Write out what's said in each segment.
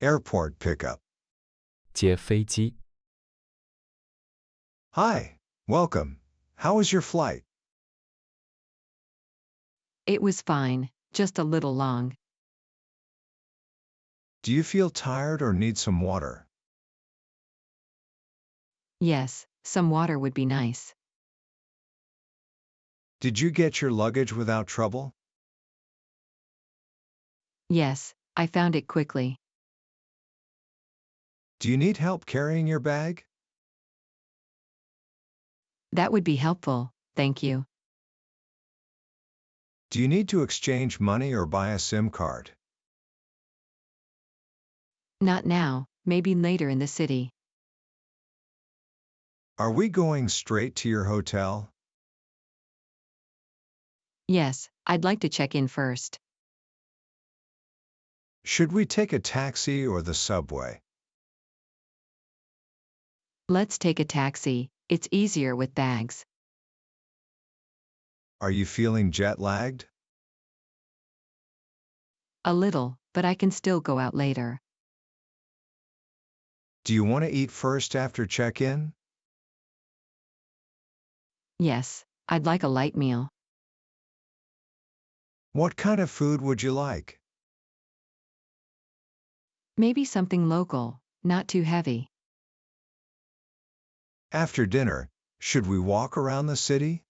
Airport pickup. 接飞机。 Hi, welcome. How was your flight? It was fine, just a little long. Do you feel tired or need some water? Yes, some water would be nice. Did you get your luggage without trouble? Yes, I found it quickly. Do you need help carrying your bag? That would be helpful, thank you. Do you need to exchange money or buy a SIM card? Not now, maybe later in the city. Are we going straight to your hotel? Yes, I'd like to check in first. Should we take a taxi or the subway? Let's take a taxi, it's easier with bags. Are you feeling jet-lagged? A little, but I can still go out later. Do you want to eat first after check-in? Yes, I'd like a light meal. What kind of food would you like? Maybe something local, not too heavy. After dinner, should we walk around the city?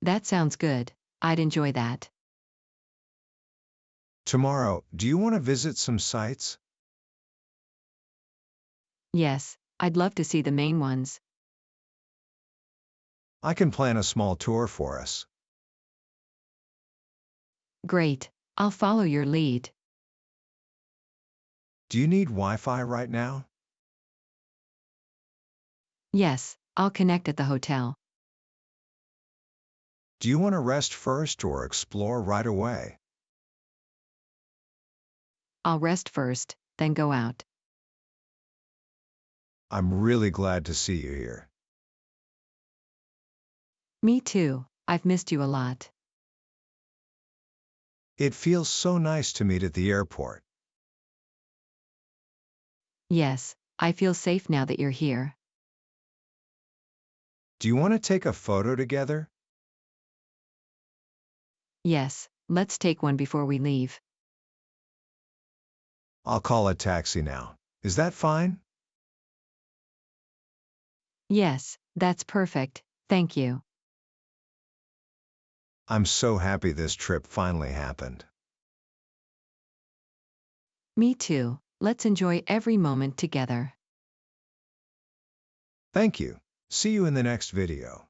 That sounds good, I'd enjoy that. Tomorrow, do you want to visit some sites? Yes, I'd love to see the main ones. I can plan a small tour for us. Great, I'll follow your lead. Do you need Wi-Fi right now? Yes, I'll connect at the hotel. Do you want to rest first or explore right away? I'll rest first, then go out. I'm really glad to see you here. Me too, I've missed you a lot. It feels so nice to meet at the airport. Yes, I feel safe now that you're here. Do you want to take a photo together? Yes, let's take one before we leave. I'll call a taxi now. Is that fine? Yes, that's perfect, thank you. I'm so happy this trip finally happened. Me too, let's enjoy every moment together. Thank you. See you in the next video.